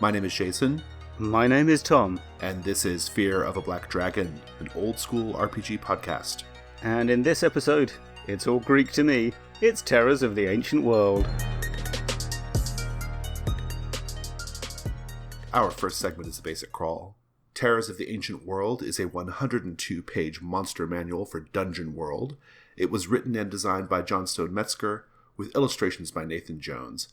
My name is Jason. My name is Tom. And this is Fear of a Black Dragon, an old school RPG podcast. And in this episode, it's all Greek to me. It's Terrors of the Ancient World. Our first segment is the basic crawl. Terrors of the Ancient World is a 102-page monster manual for Dungeon World. It was written and designed by Johnstone Metzger, with illustrations by Nathan Jones.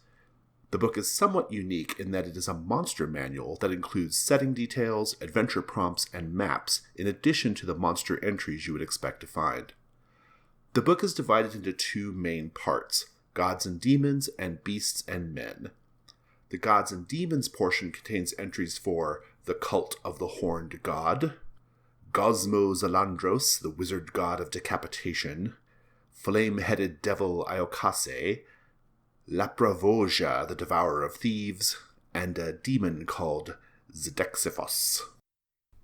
The book is somewhat unique in that it is a monster manual that includes setting details, adventure prompts, and maps, in addition to the monster entries you would expect to find. The book is divided into two main parts, Gods and Demons and Beasts and Men. The Gods and Demons portion contains entries for the Cult of the Horned God, Gosmo Zalandros, the Wizard God of Decapitation, Flame-Headed Devil Iokase, Lapravoja, the Devourer of Thieves, and a demon called Zdexiphos.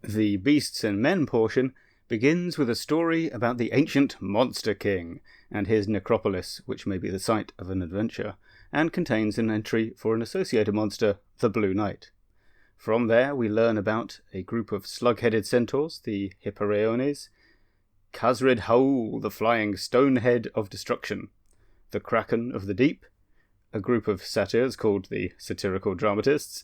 The Beasts and Men portion begins with a story about the ancient Monster King and his necropolis, which may be the site of an adventure, and contains an entry for an associated monster, the Blue Knight. From there, we learn about a group of slug-headed centaurs, the Hippareones, Khazred Haul, the flying stone-head of destruction, the Kraken of the Deep, a group of satyrs called the Satirical Dramatists,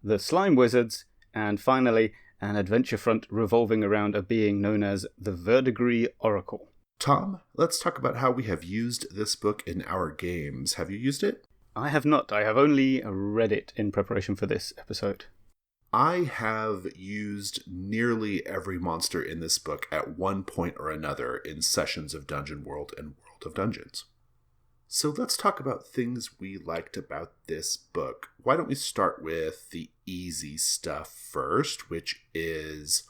the Slime Wizards, and finally, an adventure front revolving around a being known as the Verdigris Oracle. Tom, let's talk about how we have used this book in our games. Have you used it? I have not. I have only read it in preparation for this episode. I have used nearly every monster in this book at one point or another in sessions of Dungeon World and World of Dungeons. So let's talk about things we liked about this book. Why don't we start with the easy stuff first, which is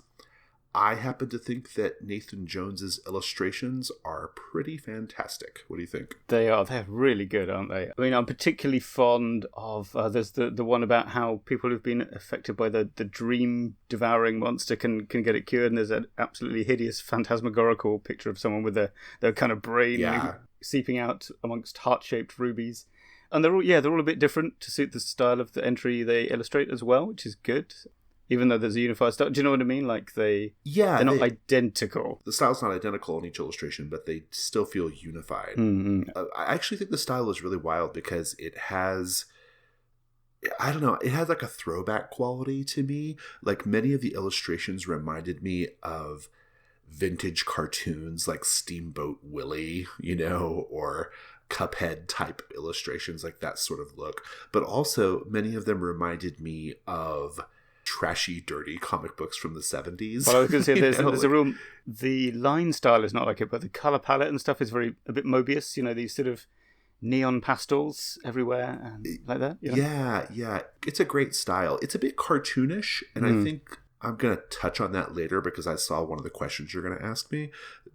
I happen to think that Nathan Jones's illustrations are pretty fantastic. What do you think? They are. They're really good, aren't they? I mean, I'm particularly fond of, there's the one about how people who've been affected by the dream-devouring monster can get it cured, and there's an absolutely hideous phantasmagorical picture of someone with their kind of brain seeping out amongst heart-shaped rubies. And they're all a bit different to suit the style of the entry they illustrate as well, which is good. Even though there's a unified style. Do you know what I mean? Like they're not identical. The style's not identical in each illustration, but they still feel unified. Mm-hmm. I actually think the style is really wild because it has, I don't know, it has like a throwback quality to me. Like many of the illustrations reminded me of vintage cartoons like Steamboat Willie, or Cuphead type illustrations, like that sort of look. But also many of them reminded me of trashy, dirty comic books from the 70s. Well, I was going to say there's a real... The line style is not like it, but the colour palette and stuff is a bit Mobius, these sort of neon pastels everywhere and like that. Yeah. It's a great style. It's a bit cartoonish, and I think I'm going to touch on that later because I saw one of the questions you're going to ask me.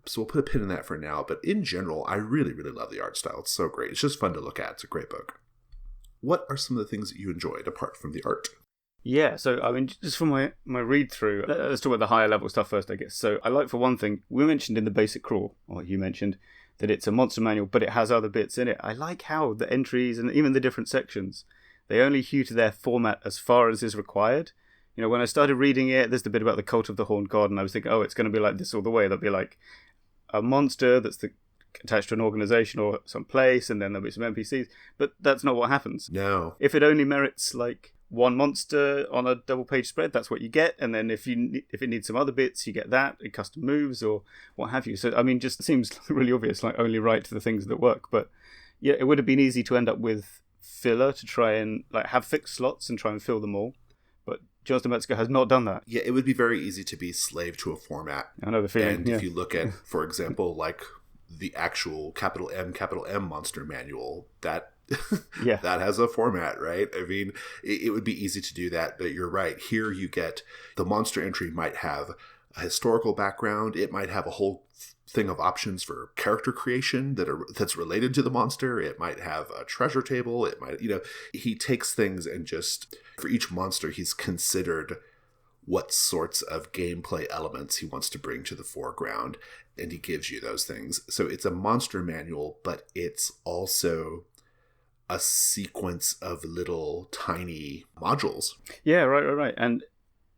So we'll put a pin in that for now. But in general, I really, really love the art style. It's so great. It's just fun to look at. It's a great book. What are some of the things that you enjoyed apart from the art? Yeah, so I mean, just from my read-through, let's talk about the higher level stuff first, I guess. So I like, for one thing, we mentioned in the basic crawl, or you mentioned, that it's a monster manual, but it has other bits in it. I like how the entries and even the different sections, they only hew to their format as far as is required. When I started reading it, there's the bit about the Cult of the Horned God, and I was thinking, it's going to be like this all the way. There'll be like a monster that's attached to an organization or some place, and then there'll be some NPCs. But that's not what happens. No. If it only merits like one monster on a double-page spread, that's what you get. And then if it needs some other bits, you get that, and custom moves or what have you. So, I mean, just seems really obvious, like only write the things that work. But yeah, it would have been easy to end up with filler to try and like have fixed slots and try and fill them all. But Johnstone Metzger has not done that. Yeah, it would be very easy to be slave to a format. I know the feeling. And if you look at, for example, like the actual capital M monster manual, that that has a format, right? I mean, it would be easy to do that, but you're right. Here you get the monster entry might have a historical background. It might have a whole thing of options for character creation that's related to the monster. It might have a treasure table. It might, he takes things and just, for each monster, he's considered what sorts of gameplay elements he wants to bring to the foreground, and he gives you those things. So it's a monster manual, but it's also a sequence of little tiny modules. Yeah, right. And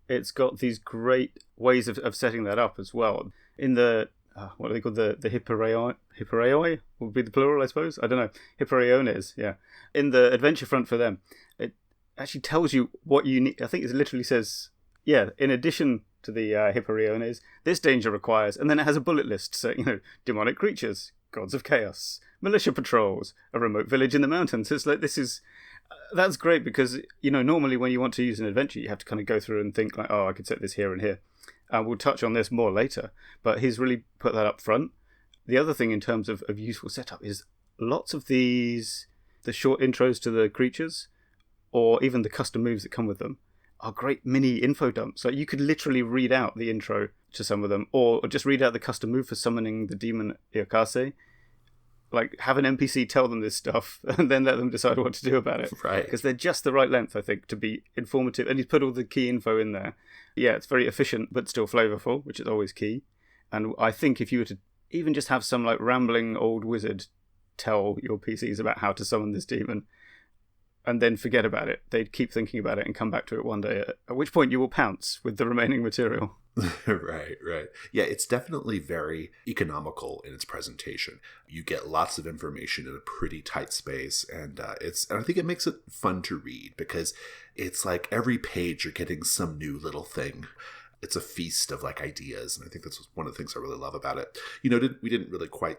it's got these great ways of setting that up as well. In the, what are they called? The Hyperioi would be the plural, I suppose. I don't know. Hyperiones, yeah. In the adventure front for them, it actually tells you what you need. I think it literally says, yeah, in addition to the Hyperiones, this danger requires, and then it has a bullet list saying, demonic creatures, gods of chaos, militia patrols, a remote village in the mountains. It's like, that's great because, normally when you want to use an adventure, you have to kind of go through and think like, oh, I could set this here and here. We'll touch on this more later, but he's really put that up front. The other thing in terms of useful setup is lots of the short intros to the creatures, or even the custom moves that come with them, are great mini info dumps. Like you could literally read out the intro to some of them, or just read out the custom move for summoning the demon Iokase. Like, have an NPC tell them this stuff and then let them decide what to do about it. Right. Because they're just the right length, I think, to be informative. And he's put all the key info in there. Yeah, it's very efficient, but still flavorful, which is always key. And I think if you were to even just have some, like, rambling old wizard tell your PCs about how to summon this demon, and then forget about it, they'd keep thinking about it and come back to it one day, at which point you will pounce with the remaining material. Right. Yeah, it's definitely very economical in its presentation. You get lots of information in a pretty tight space, and I think it makes it fun to read because it's like every page you're getting some new little thing. It's a feast of like ideas, and I think that's one of the things I really love about it. We didn't really quite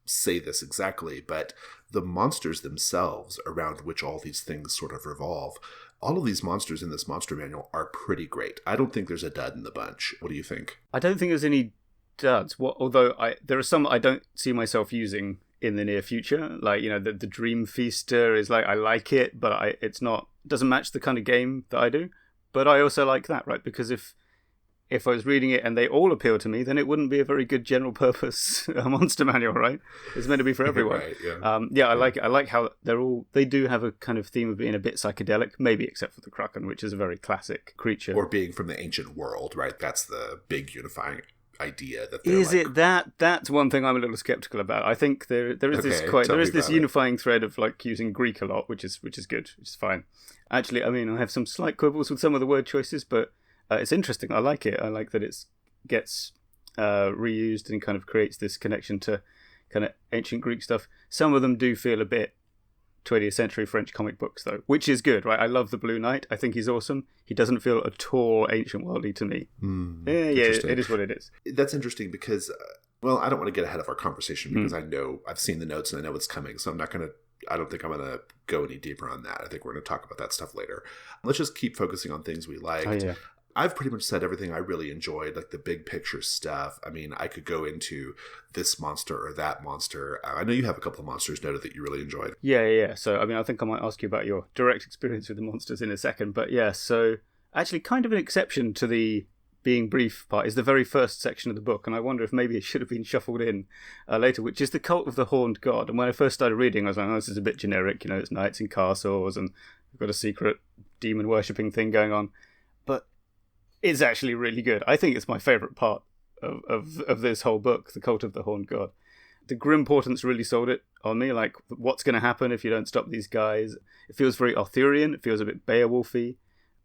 say this exactly, but the monsters themselves around which all these things sort of revolve, all of these monsters in this monster manual are pretty great. I don't think there's a dud in the bunch. What do you think? I don't think there's any duds. Although there are some I don't see myself using in the near future. Like, the Dream Feaster is like, I like it, but doesn't match the kind of game that I do. But I also like that, right? Because if I was reading it and they all appeal to me, then it wouldn't be a very good general purpose monster manual, right? It's meant to be for everyone. Right, yeah. I like it. I like how they do have a kind of theme of being a bit psychedelic, maybe except for the Kraken, which is a very classic creature. Or being from the ancient world, right? That's the big unifying idea. That's one thing I'm a little skeptical about. I think there is this unifying thread of like using Greek a lot, which is good, which is fine. Actually, I mean, I have some slight quibbles with some of the word choices, but it's interesting. I like it. I like that it gets reused and kind of creates this connection to kind of ancient Greek stuff. Some of them do feel a bit 20th century French comic books, though, which is good, right? I love the Blue Knight. I think he's awesome. He doesn't feel at all ancient worldly to me. It is what it is. That's interesting because, I don't want to get ahead of our conversation because I know I've seen the notes and I know what's coming, so I don't think I'm going to go any deeper on that. I think we're going to talk about that stuff later. Let's just keep focusing on things we liked. Oh, yeah. I've pretty much said everything I really enjoyed, like the big picture stuff. I mean, I could go into this monster or that monster. I know you have a couple of monsters noted that you really enjoyed. Yeah. So, I mean, I think I might ask you about your direct experience with the monsters in a second. But yeah, so actually kind of an exception to the being brief part is the very first section of the book. And I wonder if maybe it should have been shuffled in later, which is the Cult of the Horned God. And when I first started reading, I was like, this is a bit generic. It's knights in castles and we've got a secret demon worshipping thing going on. But it's actually really good. I think it's my favourite part of this whole book, The Cult of the Horned God. The Grim Portents really sold it on me, like what's going to happen if you don't stop these guys. It feels very Arthurian, it feels a bit Beowulfy,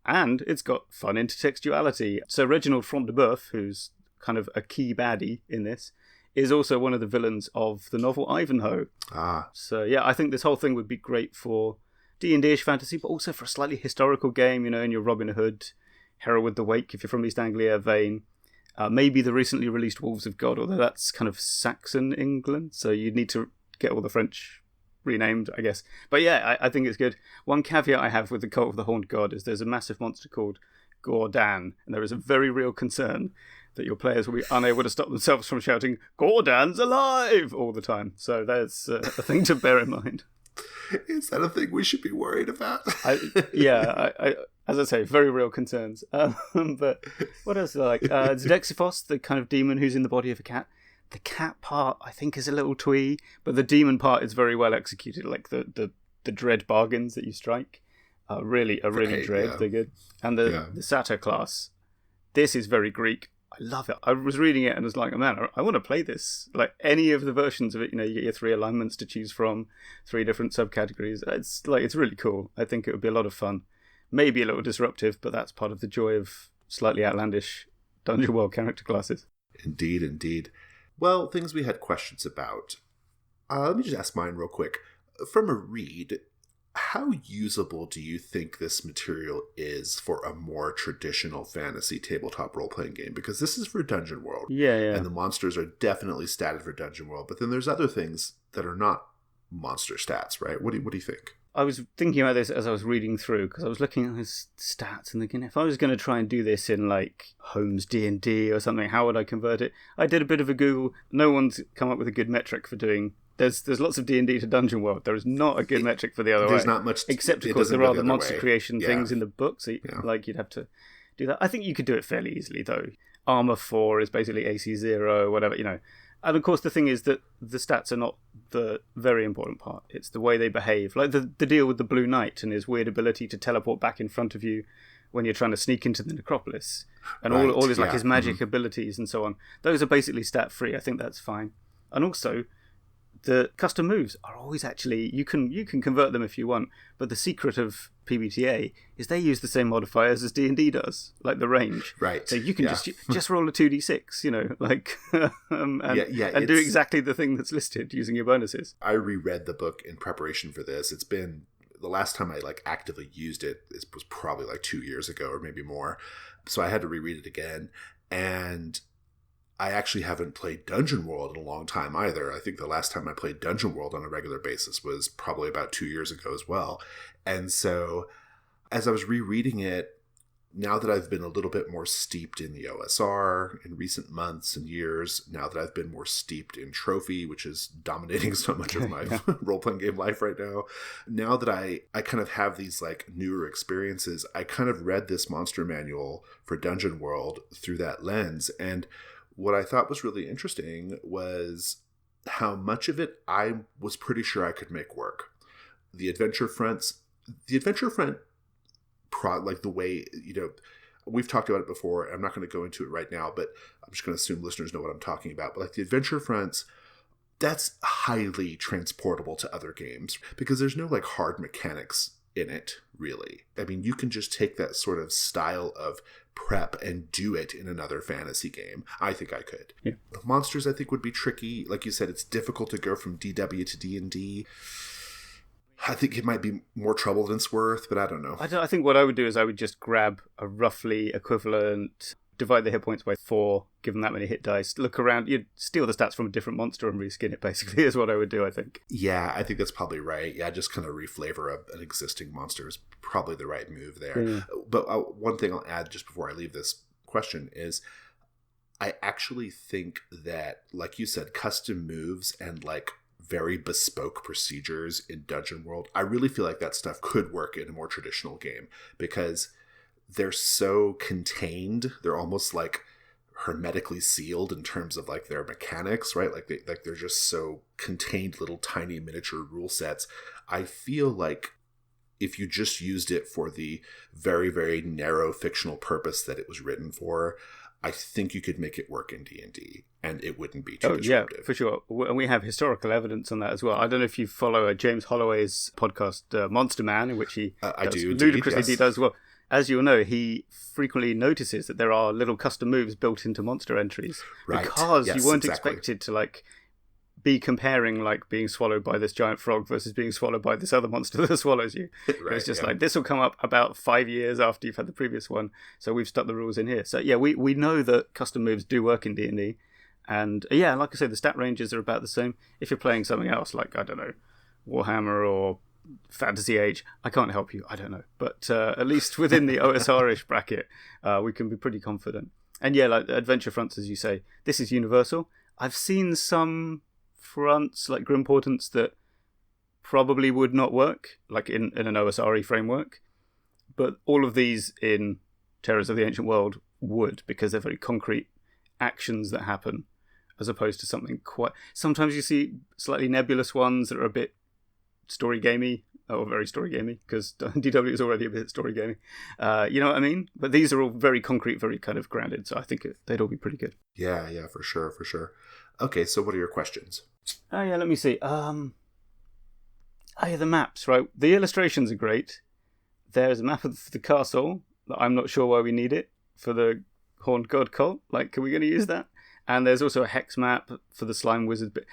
and it's got fun intertextuality. So Reginald Front de Boeuf, who's kind of a key baddie in this, is also one of the villains of the novel Ivanhoe. So yeah, I think this whole thing would be great for D&D-ish fantasy, but also for a slightly historical game, in your Robin Hood, Hereward the Wake, if you're from East Anglia vein. Maybe the recently released Wolves of God, although that's kind of Saxon England, so you'd need to get all the French renamed, I guess. But yeah, I think it's good. One caveat I have with the Cult of the Horned God is there's a massive monster called Gordan, and there is a very real concern that your players will be unable to stop themselves from shouting, "Gordan's alive!" all the time. So there's a thing to bear in mind. Is that a thing we should be worried about? As I say, very real concerns. But what else do I like? It's Dexiphos, the kind of demon who's in the body of a cat. The cat part, I think, is a little twee, but the demon part is very well executed. Like the dread bargains that you strike are really dread. Yeah. They're good. And the satyr class, this is very Greek. I love it. I was reading it and was like, man, I want to play this. Like any of the versions of it, you get your 3 alignments to choose from, 3 different subcategories. It's really cool. I think it would be a lot of fun. Maybe a little disruptive, but that's part of the joy of slightly outlandish Dungeon World character classes. Indeed, indeed. Well, things we had questions about. Let me just ask mine real quick. From a read, how usable do you think this material is for a more traditional fantasy tabletop role-playing game? Because this is for Dungeon World. Yeah. And the monsters are definitely statted for Dungeon World. But then there's other things that are not monster stats, right? What do you think? I was thinking about this as I was reading through, because I was looking at his stats and thinking, if I was going to try and do this in like Holmes D&D or something, how would I convert it? I did a bit of a Google. No one's come up with a good metric for doing. There's lots of D&D to Dungeon World. There is not a good metric for the other way. There's not much. Except, of course, there are the monster creation things in the book. So, you'd have to do that. I think you could do it fairly easily, though. Armor 4 is basically AC 0, whatever, And, of course, the thing is that the stats are not the very important part. It's the way they behave. Like the deal with the Blue Knight and his weird ability to teleport back in front of you when you're trying to sneak into the necropolis. And all his, his magic abilities and so on. Those are basically stat-free. I think that's fine. And also, the custom moves are always actually, you can convert them if you want, but the secret of PBTA is they use the same modifiers as D&D does, like the range. Right. So you can just roll a 2d6, and do exactly the thing that's listed using your bonuses. I reread the book in preparation for this. It's been, the last time I actively used it, it was probably 2 years ago or maybe more. So I had to reread it again. And I actually haven't played Dungeon World in a long time either. I think the last time I played Dungeon World on a regular basis was probably about 2 years ago as well. And so as I was rereading it, now that I've been a little bit more steeped in the OSR in recent months and years, now that I've been more steeped in Trophy, which is dominating so much of my role-playing game life right now that I kind of have these newer experiences, I kind of read this monster manual for Dungeon World through that lens. And what I thought was really interesting was how much of it I was pretty sure I could make work. The adventure front, the way, we've talked about it before. I'm not going to go into it right now, but I'm just going to assume listeners know what I'm talking about. But the adventure fronts, that's highly transportable to other games because there's no hard mechanics in it, really. I mean, you can just take that sort of style of prep and do it in another fantasy game. I think I could. Yeah. The monsters, I think, would be tricky. Like you said, it's difficult to go from DW to D&D. I think it might be more trouble than it's worth, but I don't know. I think what I would do is I would just grab a roughly equivalent, divide the hit points by 4, give them that many hit dice, look around, you'd steal the stats from a different monster and reskin it, basically, is what I would do, I think. Yeah, I think that's probably right. Yeah, just kind of reflavor an existing monster is probably the right move there. Yeah. But one thing I'll add just before I leave this question is I actually think that, like you said, custom moves and very bespoke procedures in Dungeon World, I really feel like that stuff could work in a more traditional game because they're so contained. They're almost hermetically sealed in terms of their mechanics, right? They're just so contained little tiny miniature rule sets. I feel like if you just used it for the very, very narrow fictional purpose that it was written for, I think you could make it work in D&D and it wouldn't be too disruptive. Yeah, for sure. And we have historical evidence on that as well. I don't know if you follow James Holloway's podcast, Monster Man, in which he ludicrously does as well. As you'll know, he frequently notices that there are little custom moves built into monster entries. Right. Because you weren't expected to be comparing being swallowed by this giant frog versus being swallowed by this other monster that swallows you. Right, it's just this will come up about 5 years after you've had the previous one, so we've stuck the rules in here. So yeah, we know that custom moves do work in D&D, and yeah, like I say, the stat ranges are about the same. If you're playing something else I don't know, Warhammer or Fantasy Age, I can't help you, I don't know, but at least within the OSR-ish bracket, we can be pretty confident. And yeah, adventure fronts, as you say, this is universal. I've seen some fronts Grim Portents that probably would not work in an OSRE framework, but all of these in Terrors of the Ancient World would, because they're very concrete actions that happen as opposed to something quite... Sometimes you see slightly nebulous ones that are a bit story gamey, or very story gamey, because DW is already a bit story gamey. You know what I mean? But these are all very concrete, very kind of grounded, so I think they'd all be pretty good. Yeah, for sure. Okay, so what are your questions? Oh yeah, let me see. The maps, right? The illustrations are great. There's a map of the castle that I'm not sure why we need it for the Horned God cult. Like, are we going to use that? And there's also a hex map for the slime wizard. But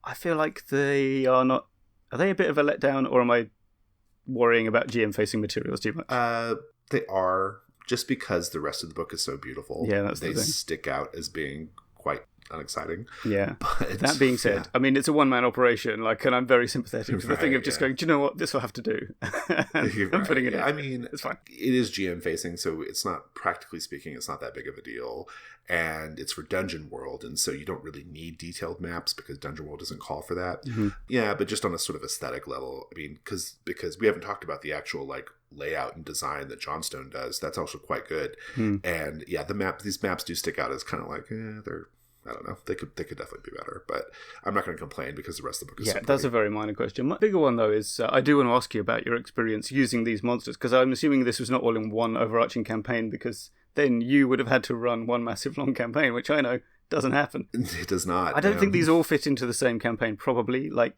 I feel like they are not. Are they a bit of a letdown, or am I worrying about GM facing materials too much? They are, just because the rest of the book is so beautiful. Yeah, that's they the thing. Stick out as being quite unexciting. Yeah. But that being said, I mean, it's a one-man operation, like, and I'm very sympathetic to the thing of just going, do you know what, this will have to do. I'm putting it in. I mean, it's fine. It is GM facing, so it's not, practically speaking, it's not that big of a deal. And it's for Dungeon World, and so you don't really need detailed maps because Dungeon World doesn't call for that. Mm-hmm. Yeah, but just on a sort of aesthetic level, I mean, because we haven't talked about the actual like layout and design that Johnstone does. That's also quite good. And yeah, these maps do stick out as kind of like, they're, I don't know, they could definitely be better, but I'm not going to complain because the rest of the book is so that's pretty. a very minor question. My bigger one, though, is I do want to ask you about your experience using these monsters, because I'm assuming this was not all in one overarching campaign, because then you would have had to run one massive long campaign, which I know doesn't happen. It does not. I don't think these all fit into the same campaign, probably. Like,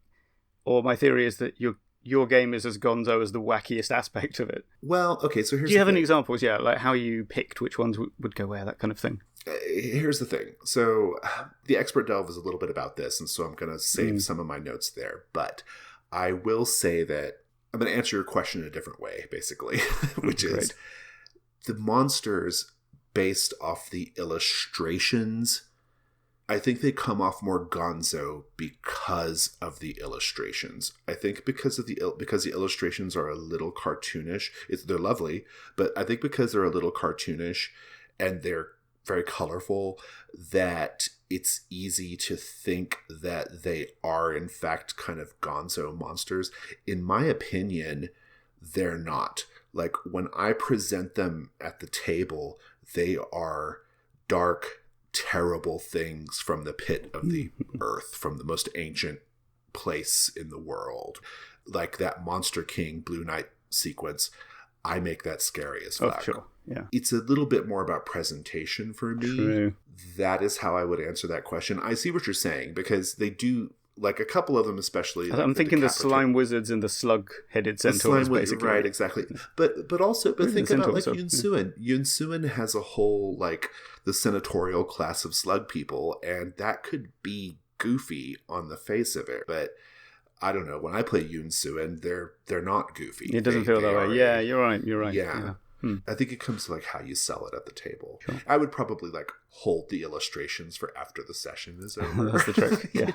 or my theory is that your game is as gonzo as the wackiest aspect of it. Well, okay, so here's Do you have any examples? Yeah, like how you picked which ones would go where, that kind of thing. Here's the thing. So the Expert Delve is a little bit about this, and so I'm going to save some of my notes there. But I will say that I'm going to answer your question in a different way, basically, which is the monsters based off the illustrations. I think they come off more gonzo because of the illustrations. I think because the illustrations are a little cartoonish. They're lovely, but I think because they're a little cartoonish and they're very colorful, that it's easy to think that they are in fact kind of gonzo monsters. In my opinion, they're not. Like, when I present them at the table, they are dark, terrible things from the pit of the earth, from the most ancient place in the world. Like that Monster King Blue Knight sequence, I make that scary as fuck. Oh, sure. Yeah. It's a little bit more about presentation for me. True. That is how I would answer that question. I see what you're saying, because they do, like a couple of them especially. I'm thinking the slime wizards and the slug-headed centaurs, basically. Right, exactly. But think about like Yun Suin. Yun Suin has a whole, like, the senatorial class of slug people, and that could be goofy on the face of it, but I don't know. When I play Yun Suin, they're not goofy. It doesn't feel that way. Yeah, you're right. Yeah. I think it comes to like how you sell it at the table. Sure. I would probably like hold the illustrations for after the session is over. That's the trick. Yeah.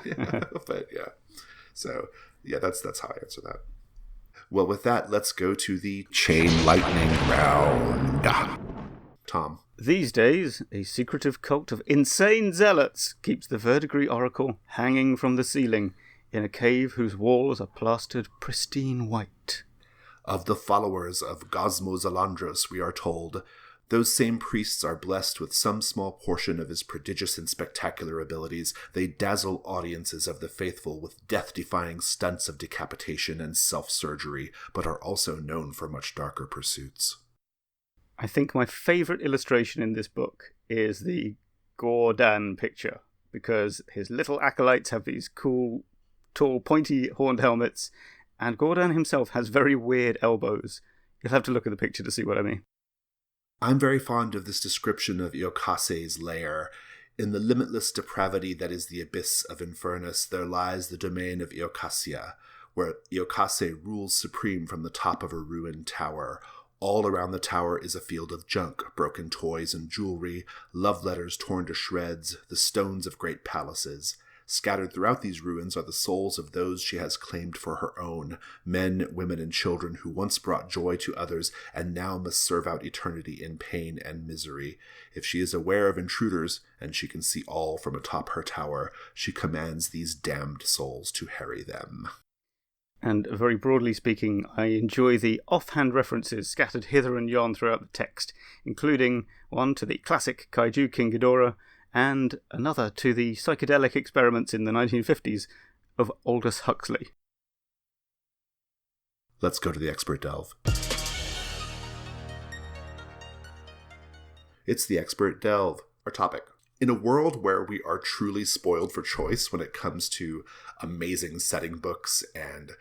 But yeah. So yeah, that's how I answer that. Well, with that, let's go to the Chain Lightning round. Tom. These days, a secretive cult of insane zealots keeps the Verdigris Oracle hanging from the ceiling in a cave whose walls are plastered pristine white. Of the followers of Gosmo Zalandros, we are told, those same priests are blessed with some small portion of his prodigious and spectacular abilities. They dazzle audiences of the faithful with death-defying stunts of decapitation and self-surgery, but are also known for much darker pursuits. I think my favourite illustration in this book is the Gordon picture, because his little acolytes have these cool, tall, pointy horned helmets, and Gordon himself has very weird elbows. You'll have to look at the picture to see what I mean. I'm very fond of this description of Iokase's lair. In the limitless depravity that is the abyss of Infernus, there lies the domain of Iokasia, where Iokase rules supreme from the top of a ruined tower. All around the tower is a field of junk, broken toys and jewelry, love letters torn to shreds, the stones of great palaces. Scattered throughout these ruins are the souls of those she has claimed for her own, men, women, and children who once brought joy to others and now must serve out eternity in pain and misery. If she is aware of intruders, and she can see all from atop her tower, she commands these damned souls to harry them. And very broadly speaking, I enjoy the offhand references scattered hither and yon throughout the text, including one to the classic kaiju King Ghidorah, and another to the psychedelic experiments in the 1950s of Aldous Huxley. Let's go to the expert delve. It's the expert delve, our topic. In a world where we are truly spoiled for choice when it comes to amazing setting books and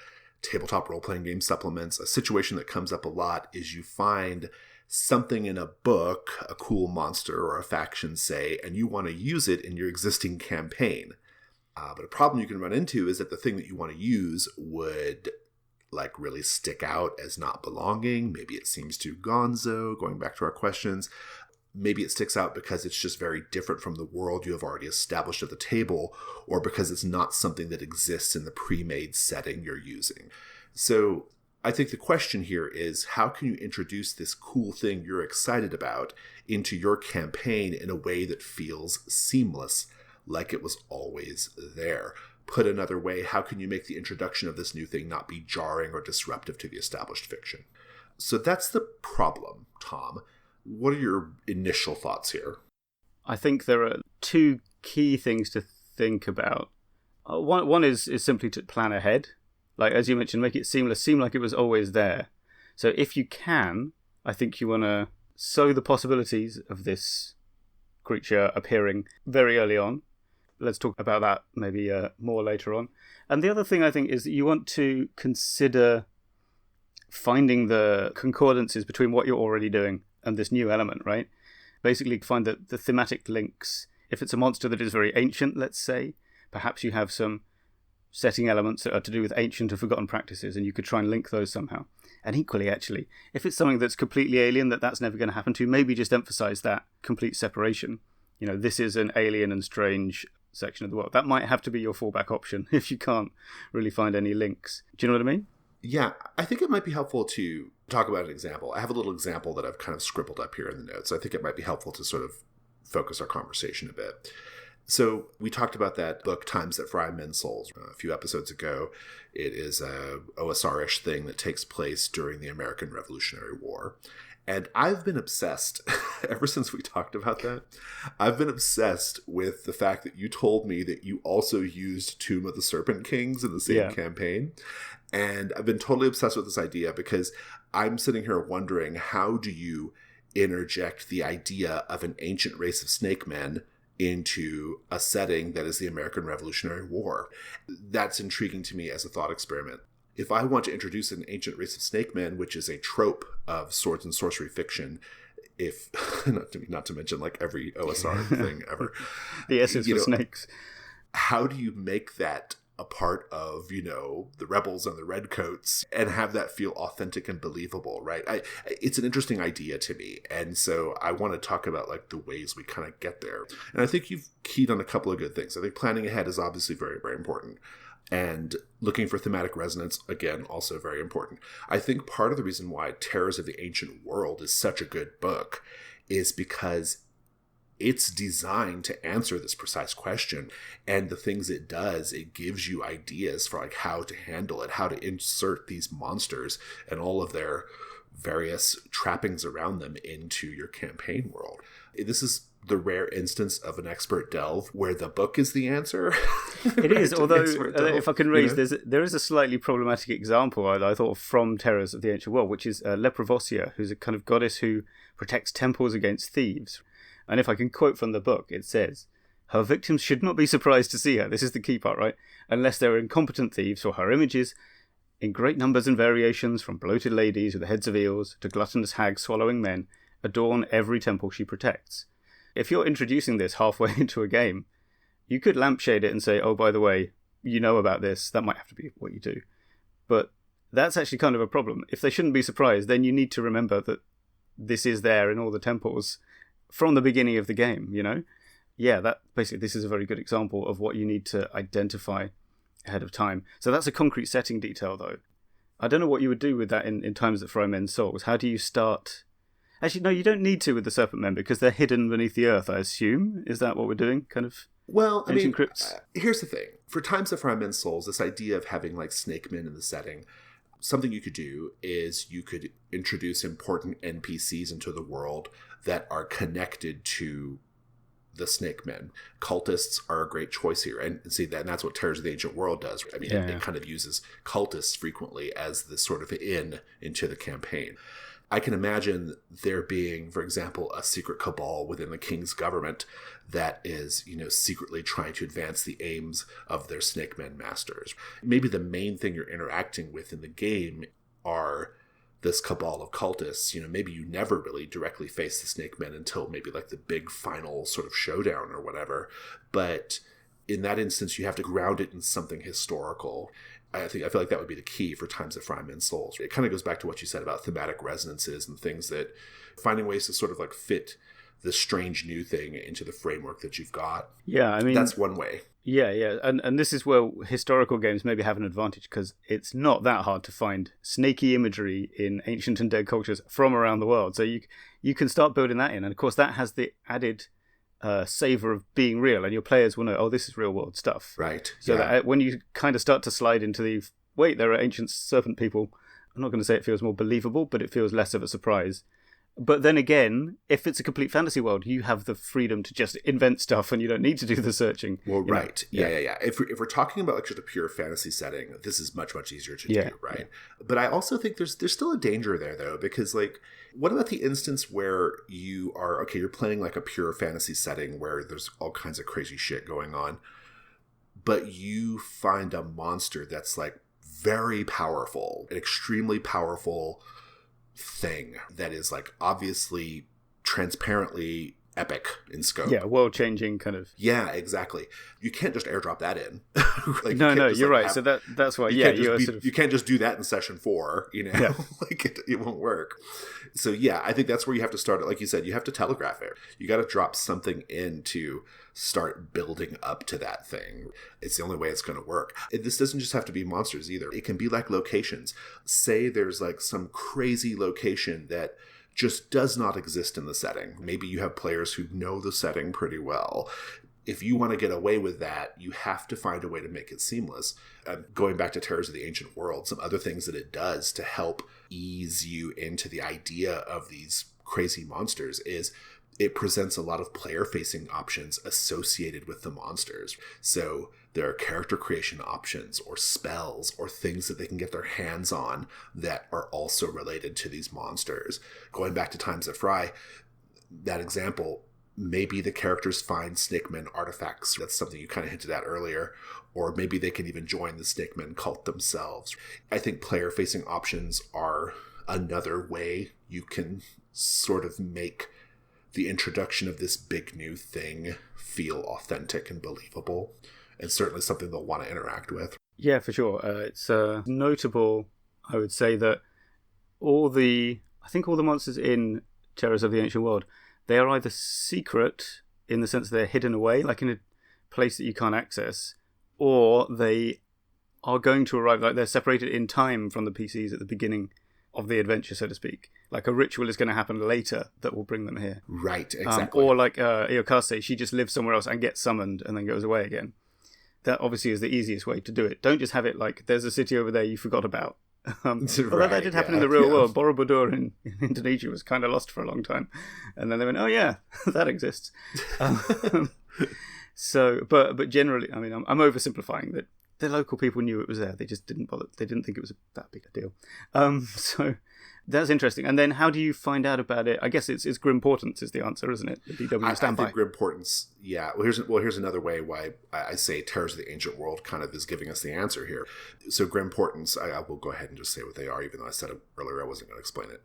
tabletop role-playing game supplements, a situation that comes up a lot is you find something in a book, a cool monster or a faction, say, and you want to use it in your existing campaign. But a problem you can run into is that the thing that you want to use would really stick out as not belonging. Maybe it seems too gonzo, going back to our questions. Maybe it sticks out because it's just very different from the world you have already established at the table, or because it's not something that exists in the pre-made setting you're using. So I think the question here is, how can you introduce this cool thing you're excited about into your campaign in a way that feels seamless, like it was always there? Put another way, how can you make the introduction of this new thing not be jarring or disruptive to the established fiction? So that's the problem, Tom. What are your initial thoughts here? I think there are two key things to think about. One is simply to plan ahead. Like, as you mentioned, make it seamless, seem like it was always there. So if you can, I think you want to sow the possibilities of this creature appearing very early on. Let's talk about that maybe more later on. And the other thing I think is that you want to consider finding the concordances between what you're already doing and this new element, right? Basically find the thematic links. If it's a monster that is very ancient, let's say, perhaps you have some setting elements that are to do with ancient and forgotten practices, and you could try and link those somehow. And equally, actually, if it's something that's completely alien, that's never going to happen to, maybe just emphasize that complete separation. This is an alien and strange section of the world. That might have to be your fallback option if you can't really find any links. Do you know what I mean? Yeah, I think it might be helpful to talk about an example. I have a little example that I've kind of scribbled up here in the notes. I think it might be helpful to sort of focus our conversation a bit. So we talked about that book, Times That Fry Men's Souls, a few episodes ago. It is a OSR-ish thing that takes place during the American Revolutionary War. And I've been obsessed, ever since we talked about that, I've been obsessed with the fact that you told me that you also used Tomb of the Serpent Kings in the same campaign. And I've been totally obsessed with this idea because I'm sitting here wondering, how do you interject the idea of an ancient race of snake men into a setting that is the American Revolutionary War? That's intriguing to me as a thought experiment. If I want to introduce an ancient race of snake men, which is a trope of swords and sorcery fiction, if not to mention like every OSR thing ever, the essence of snakes, how do you make that a part of, the rebels and the redcoats and have that feel authentic and believable, right? It's an interesting idea to me. And so I want to talk about the ways we kind of get there. And I think you've keyed on a couple of good things. I think planning ahead is obviously very, very important. And looking for thematic resonance, again, also very important. I think part of the reason why Terrors of the Ancient World is such a good book is because it's designed to answer this precise question. And the things it does, it gives you ideas for how to handle it, how to insert these monsters and all of their various trappings around them into your campaign world. This is the rare instance of an expert delve where the book is the answer. It is, although if I can raise, there is a slightly problematic example I thought from Terrors of the Ancient World, which is Leprovosia, who's a kind of goddess who protects temples against thieves. And if I can quote from the book, it says, her victims should not be surprised to see her, this is the key part, right? Unless they're incompetent thieves, for her images, in great numbers and variations, from bloated ladies with the heads of eels to gluttonous hags swallowing men, adorn every temple she protects. If you're introducing this halfway into a game, you could lampshade it and say, oh, by the way, you know about this. That might have to be what you do. But that's actually kind of a problem. If they shouldn't be surprised, then you need to remember that this is there in all the temples from the beginning of the game, Yeah, this is a very good example of what you need to identify ahead of time. So that's a concrete setting detail, though. I don't know what you would do with that in Times That Fry Men's Souls. How do you start? Actually, no, you don't need to with the Serpent Men because they're hidden beneath the earth, I assume. Is that what we're doing? Kind of. Well, I mean, crypts? Here's the thing. For Times That Fry Men's Souls, this idea of having snake men in the setting, something you could do is you could introduce important NPCs into the world that are connected to the Snake Men. Cultists are a great choice here. And see, that's what Terrors of the Ancient World does. I mean, it kind of uses cultists frequently as this sort of into the campaign. I can imagine there being, for example, a secret cabal within the king's government that is, secretly trying to advance the aims of their Snake Men masters. Maybe the main thing you're interacting with in the game are this cabal of cultists. Maybe you never really directly face the Snake Men until maybe like the big final sort of showdown or whatever. But in that instance, you have to ground it in something historical. I feel like that would be the key for Times of Fry Men's Souls. It kind of goes back to what you said about thematic resonances and things, that finding ways to sort of like fit the strange new thing into the framework that you've got. Yeah, I mean, that's one way. Yeah. And this is where historical games maybe have an advantage, because it's not that hard to find snaky imagery in ancient and dead cultures from around the world. So you can start building that in. And of course, that has the added savor of being real, and your players will know, oh, this is real world stuff. Right. So that when you kind of start to slide into the, wait, there are ancient serpent people, I'm not going to say it feels more believable, but it feels less of a surprise. But then again, if it's a complete fantasy world, you have the freedom to just invent stuff and you don't need to do the searching. Well, right. Yeah. If we're talking about like just a pure fantasy setting, this is much, much easier to do, right? Yeah. But I also think there's still a danger there, though, because like, what about the instance where you're playing like a pure fantasy setting where there's all kinds of crazy shit going on, but you find a monster that's like very powerful, an extremely powerful thing that is like obviously transparently epic in scope. Yeah, world-changing kind of. Yeah, exactly. You can't just airdrop that in. Like, you're right. So that's why. You can't just do that in session 4. Yeah. Like it won't work. So yeah, I think that's where you have to start it. Like you said, you have to telegraph it. You got to drop something in to start building up to that thing. It's the only way it's going to work. This doesn't just have to be monsters either. It can be like locations. Say there's like some crazy location that just does not exist in the setting. Maybe you have players who know the setting pretty well. If you want to get away with that, you have to find a way to make it seamless. Going back to Terrors of the Ancient World, some other things that it does to help ease you into the idea of these crazy monsters is it presents a lot of player-facing options associated with the monsters. So there are character creation options or spells or things that they can get their hands on that are also related to these monsters. Going back to Times of Fry, that example, maybe the characters find Snake Men artifacts. That's something you kind of hinted at earlier. Or maybe they can even join the Snake Men cult themselves. I think player-facing options are another way you can sort of make the introduction of this big new thing feel authentic and believable, and certainly something they'll want to interact with. Yeah, for sure. It's notable, I would say, that all the monsters in Terrors of the Ancient World, they are either secret in the sense they're hidden away, like in a place that you can't access, or they are going to arrive, like they're separated in time from the PCs at the beginning of the adventure, so to speak. Like a ritual is going to happen later that will bring them here. Right, exactly. Or like Iyokase, she just lives somewhere else and gets summoned and then goes away again. That obviously is the easiest way to do it. Don't just have it like, there's a city over there you forgot about. Although that did happen in the real world. Borobudur in Indonesia was kind of lost for a long time. And then they went, oh yeah, that exists. But generally, I mean, I'm oversimplifying that. The local people knew it was there. They just didn't bother. They didn't think it was that big a deal. So that's interesting. And then how do you find out about it? I guess it's Grimportance is the answer, isn't it? The DW standby. I think Grimportance, yeah. Here's another way why I say Terrors of the Ancient World kind of is giving us the answer here. So Grimportance, I will go ahead and just say what they are, even though I said it earlier I wasn't going to explain it.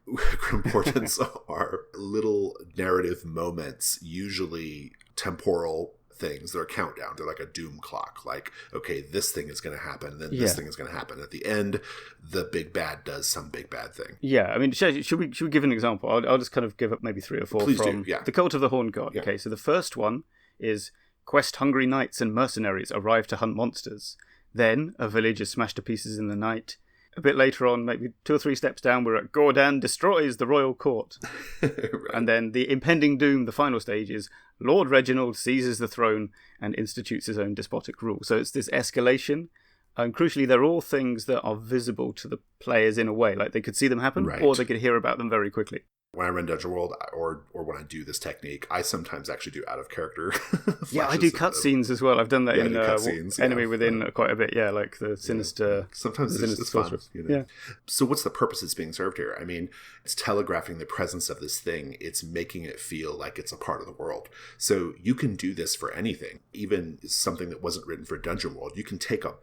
Grimportance are little narrative moments, usually temporal things. They're a countdown. They're like a doom clock. Like, okay, this thing is going to happen, and then this thing is going to happen. At the end, the big bad does some big bad thing. Yeah, I mean, should we give an example? I'll just kind of give up maybe 3 or 4 Please from do, yeah. The Cult of the Horned God. Yeah. Okay, so the first one is quest-hungry knights and mercenaries arrive to hunt monsters. Then a village is smashed to pieces in the night. A bit later on, maybe 2 or 3 steps down, we're at Gordon destroys the royal court. Right. And then the impending doom, the final stage, is Lord Reginald seizes the throne and institutes his own despotic rule. So it's this escalation. And crucially, they're all things that are visible to the players in a way. Like they could see them happen, or they could hear about them very quickly. When I run Dungeon World or when I do this technique, I sometimes actually do out of character. Yeah, I do cutscenes as well. I've done that in Enemy Within quite a bit. Yeah, like the Sinister. Sometimes it's fun. Yeah. So what's the purpose that's being served here? I mean, it's telegraphing the presence of this thing. It's making it feel like it's a part of the world. So you can do this for anything, even something that wasn't written for Dungeon World. You can take a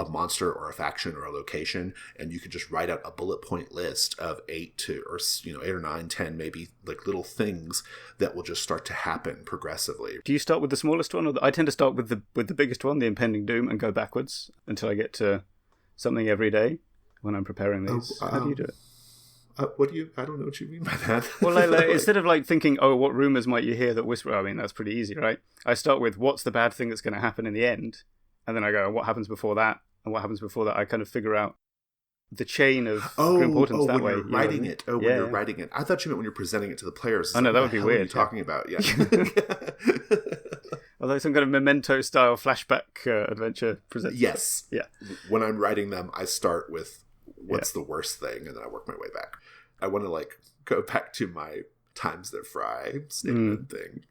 monster or a faction or a location, and you can just write out a bullet point list of 8 or 9, 10, maybe like little things that will just start to happen progressively. Do you start with the smallest one, or I tend to start with the biggest one, the impending doom, and go backwards until I get to something every day when I'm preparing these? How do you do it? I don't know what you mean by that. Well, like, instead of like thinking, oh, what rumors might you hear that whisper? I mean, that's pretty easy, right? I start with what's the bad thing that's going to happen in the end, and then I go, what happens before that, and what happens before that. I kind of figure out the chain of importance that way. When you're writing it. When you're writing it. I thought you meant when you're presenting it to the players. Oh, no, that would be weird. What are you talking about? Yeah. Although some kind of Memento-style flashback adventure presents. Yes. Yeah. When I'm writing them, I start with what's the worst thing, and then I work my way back. I want to go back to my Times That Fry statement thing.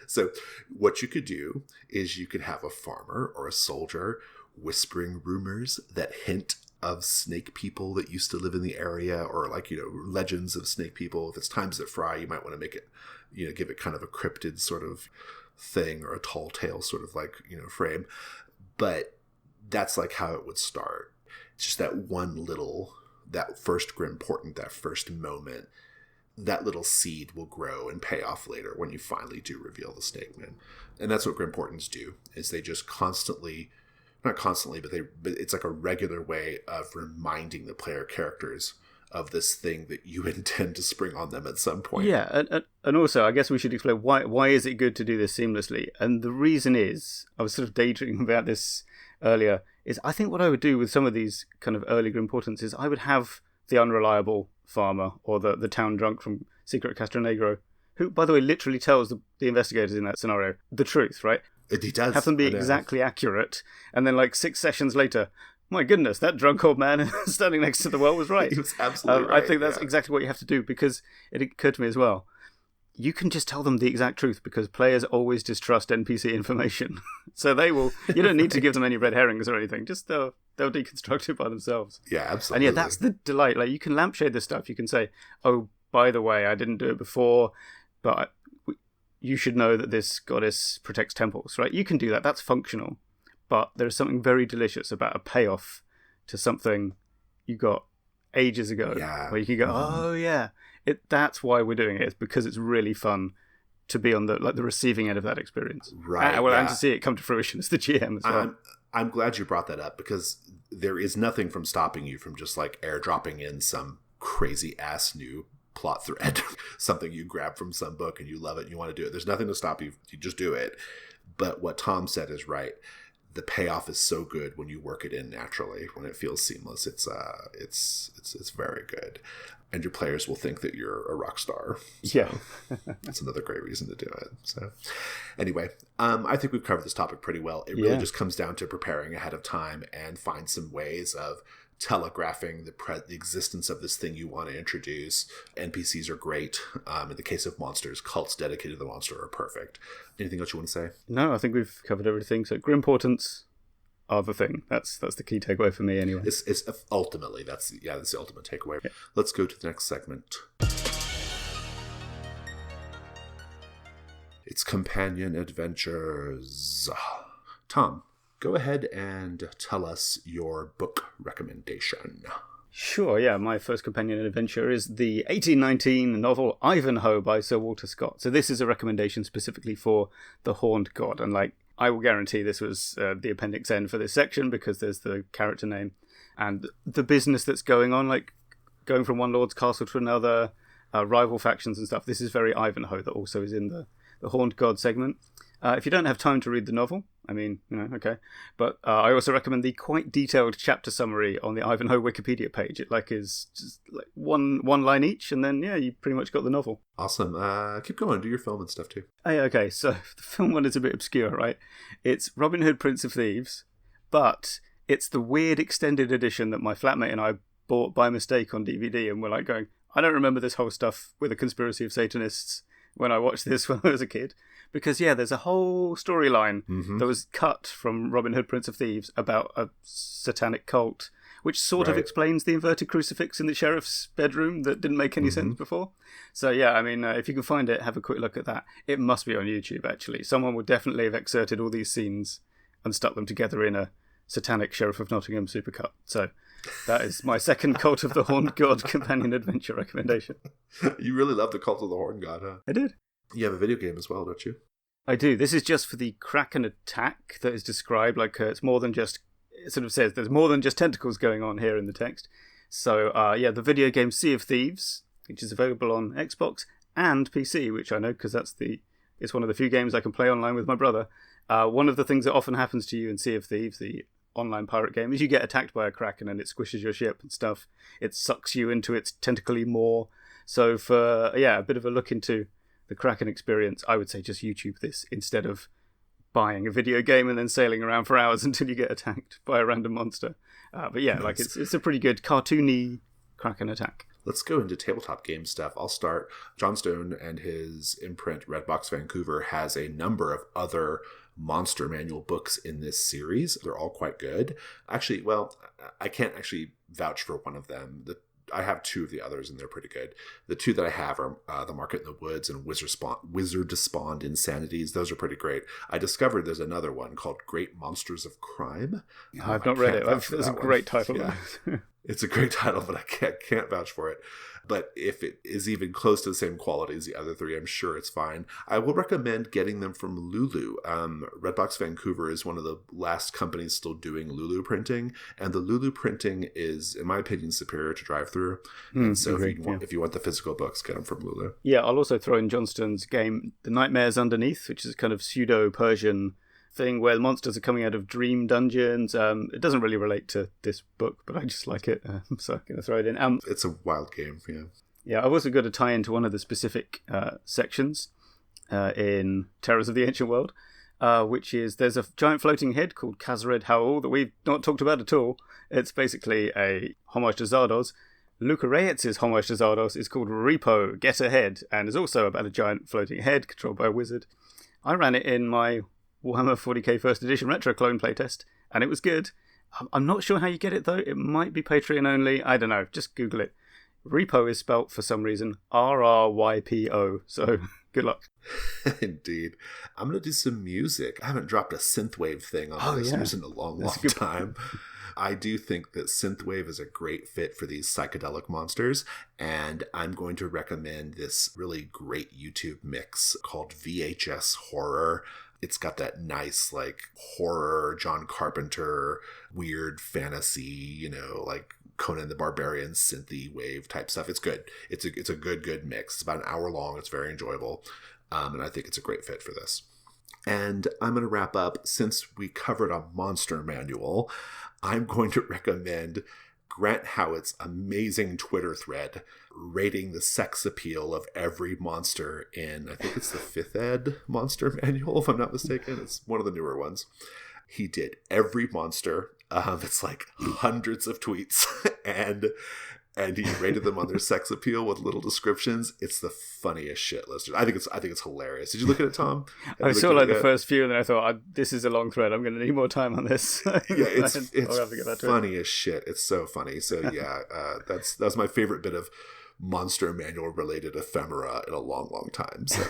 So what you could do is you could have a farmer or a soldier whispering rumors that hint of snake people that used to live in the area, or legends of snake people. If it's Times That Fry, you might want to make it, give it kind of a cryptid sort of thing, or a tall tale sort of frame. But that's how it would start. It's just that first grim portent, that first moment, that little seed will grow and pay off later when you finally do reveal the Snake Man. And that's what grim portents do, is they just not constantly, but it's like a regular way of reminding the player characters of this thing that you intend to spring on them at some point. Yeah, and also, I guess we should explain why is it good to do this seamlessly. And the reason is, I was sort of daydreaming about this earlier, is I think what I would do with some of these kind of early grim portents is I would have the unreliable farmer, or the town drunk from Secret Castronegro, who, by the way, literally tells the investigators in that scenario the truth, right? He does. Have them be exactly accurate, and then 6 sessions later, my goodness, that drunk old man standing next to the well was right. He was absolutely right. I think that's exactly what you have to do, because it occurred to me as well. You can just tell them the exact truth, because players always distrust NPC information. So they will. You don't need to give them any red herrings or anything. Just they'll deconstruct it by themselves. Yeah, absolutely. And that's the delight. You can lampshade this stuff. You can say, oh, by the way, I didn't do it before, but you should know that this goddess protects temples, right? You can do that. That's functional. But there is something very delicious about a payoff to something you got ages ago, where you can go, oh yeah, that's why we're doing it. It's because it's really fun to be on the receiving end of that experience, right? And to see it come to fruition as the GM as well. I'm glad you brought that up, because there is nothing from stopping you from just airdropping in some crazy ass new plot thread, something you grab from some book and you love it and you want to do it. There's nothing to stop you. You just do it. But what Tom said is right. The payoff is so good when you work it in naturally, when it feels seamless. It's very good, and your players will think that you're a rock star. So yeah, that's another great reason to do it. So anyway, I think we've covered this topic pretty well. It really just comes down to preparing ahead of time and find some ways of telegraphing the existence of this thing you want to introduce. NPCs are great. In the case of monsters, cults dedicated to the monster are perfect. Anything else you want to say? No, I think we've covered everything. So grim portents are the thing. That's the key takeaway for me anyway. It's ultimately, that's the ultimate takeaway. Yeah. Let's go to the next segment. It's Companion Adventures. Tom, go ahead and tell us your book recommendation. Sure, yeah. My first companion adventure is the 1819 novel Ivanhoe by Sir Walter Scott. So this is a recommendation specifically for the Horned God. And I will guarantee this was the appendix N for this section, because there's the character name and the business that's going on, going from one lord's castle to another, rival factions and stuff. This is very Ivanhoe, that also is in the Horned God segment. If you don't have time to read the novel, I mean, okay. But I also recommend the quite detailed chapter summary on the Ivanhoe Wikipedia page. It is just one line each, and then you pretty much got the novel. Awesome. Keep going. Do your film and stuff too. Okay, so the film one is a bit obscure, right? It's Robin Hood, Prince of Thieves, but it's the weird extended edition that my flatmate and I bought by mistake on DVD, and we're going, I don't remember this whole stuff with a conspiracy of Satanists when I watched this when I was a kid. Because, yeah, there's a whole storyline that was cut from Robin Hood, Prince of Thieves about a satanic cult, which sort of explains the inverted crucifix in the sheriff's bedroom that didn't make any sense before. So, yeah, I mean, if you can find it, have a quick look at that. It must be on YouTube, actually. Someone would definitely have excerpted all these scenes and stuck them together in a satanic Sheriff of Nottingham supercut. So that is my second Cult of the Horned God companion adventure recommendation. You really love the Cult of the Horned God, huh? I did. You have a video game as well, don't you? I do. This is just for the Kraken attack that is described. Like, it's more than just... It sort of says there's more than just tentacles going on here in the text. So, the video game Sea of Thieves, which is available on Xbox and PC, which I know because it's one of the few games I can play online with my brother. One of the things that often happens to you in Sea of Thieves, the online pirate game, is you get attacked by a Kraken and it squishes your ship and stuff. It sucks you into its tentacly maw. So for, a bit of a look into the Kraken experience, I would say just YouTube this instead of buying a video game and then sailing around for hours until you get attacked by a random monster. But yeah, like it's a pretty good cartoony Kraken attack. Let's go into tabletop game stuff. I'll start. John Stone and his imprint, Redbox Vancouver, has a number of other monster manual books in this series. They're all quite good. Actually, well, I can't actually vouch for one of them. I have two of the others, and they're pretty good. The two that I have are The Market in the Woods and Wizard Despawned Insanities. Those are pretty great. I discovered there's another one called Great Monsters of Crime. I've not read it. That's a great title. Yeah. It's a great title, but I can't vouch for it. But if it is even close to the same quality as the other three, I'm sure it's fine. I will recommend getting them from Lulu. Redbox Vancouver is one of the last companies still doing Lulu printing, and the Lulu printing is, in my opinion, superior to drive-through. And so if you want the physical books, get them from Lulu. Yeah, I'll also throw in Johnston's game, The Nightmares Underneath, which is a kind of pseudo-Persian thing where the monsters are coming out of dream dungeons. It doesn't really relate to this book, but I just like it, so I'm going to throw it in. It's a wild game, yeah. Yeah, I've also got to tie into one of the specific sections in Terrors of the Ancient World, which is there's a giant floating head called Kazred Howl that we've not talked about at all. It's basically a homage to Zardoz. Luca Reyes' homage to Zardoz is called Repo, Get Ahead, and is also about a giant floating head controlled by a wizard. I ran it in my Warhammer 40k First Edition Retro Clone playtest, and it was good. I'm not sure how you get it, though. It might be Patreon only. I don't know. Just Google it. Repo is spelt, for some reason, RRYPO, so good luck. Indeed. I'm going to do some music. I haven't dropped a synthwave thing on the listeners in a long time. I do think that synthwave is a great fit for these psychedelic monsters, and I'm going to recommend this really great YouTube mix called VHS Horror. It's got that nice, like, horror, John Carpenter, weird fantasy, like Conan the Barbarian synthy wave type stuff. It's good. It's a good mix. It's about an hour long. It's very enjoyable. And I think it's a great fit for this. And I'm going to wrap up. Since we covered a monster manual, I'm going to recommend Grant Howitt's amazing Twitter thread rating the sex appeal of every monster in, I think it's the 5th ed monster manual, if I'm not mistaken. It's one of the newer ones. He did every monster. It's like hundreds of tweets, and he rated them on their sex appeal with little descriptions. It's the funniest shit, listeners. I think it's hilarious. Did you look at it, Tom? I saw like the first few, and then I thought, this is a long thread. I'm going to need more time on this. Yeah, it's funny as shit. It's so funny. So yeah, that's my favorite bit of monster manual related ephemera in a long time. So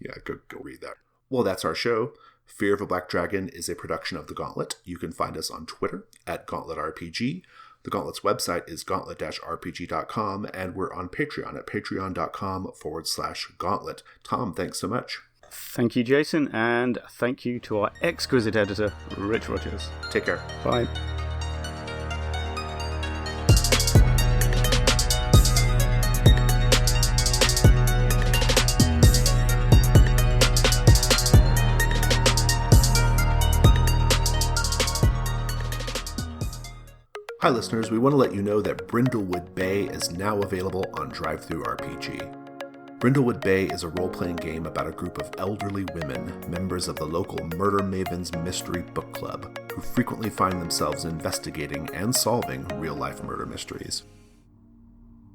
yeah, go read that. Well, that's our show. Fear of a Black Dragon is a production of The Gauntlet. You can find us on Twitter at GauntletRPG. The Gauntlet's website is gauntlet-rpg.com, and we're on Patreon at patreon.com/gauntlet. Tom, thanks so much. Thank you, Jason, and thank you to our exquisite editor, Rich Rogers. Take care. Bye. Hi listeners, we want to let you know that Brindlewood Bay is now available on DriveThruRPG. Brindlewood Bay is a role-playing game about a group of elderly women, members of the local Murder Mavens Mystery Book Club, who frequently find themselves investigating and solving real-life murder mysteries.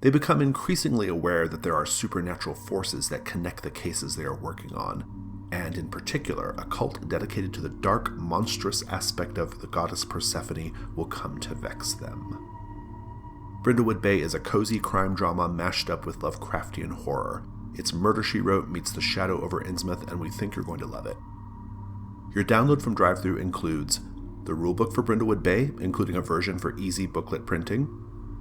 They become increasingly aware that there are supernatural forces that connect the cases they are working on, and in particular, a cult dedicated to the dark, monstrous aspect of the goddess Persephone will come to vex them. Brindlewood Bay is a cozy crime drama mashed up with Lovecraftian horror. It's Murder, She Wrote meets The Shadow over Innsmouth, and we think you're going to love it. Your download from DriveThru includes the rulebook for Brindlewood Bay, including a version for easy booklet printing,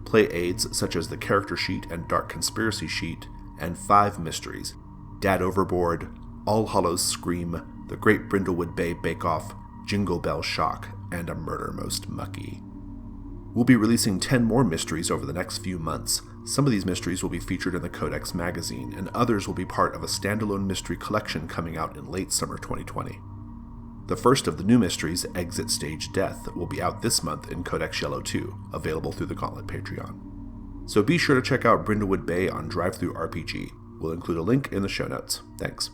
play aids such as the character sheet and dark conspiracy sheet, and 5 mysteries: Dad Overboard, All Hallows Scream, The Great Brindlewood Bay Bake Off, Jingle Bell Shock, and A Murder Most Mucky. We'll be releasing 10 more mysteries over the next few months. Some of these mysteries will be featured in the Codex magazine, and others will be part of a standalone mystery collection coming out in late summer 2020. The first of the new mysteries, Exit Stage Death, will be out this month in Codex Yellow 2, available through the Gauntlet Patreon. So be sure to check out Brindlewood Bay on DriveThru RPG. We'll include a link in the show notes. Thanks.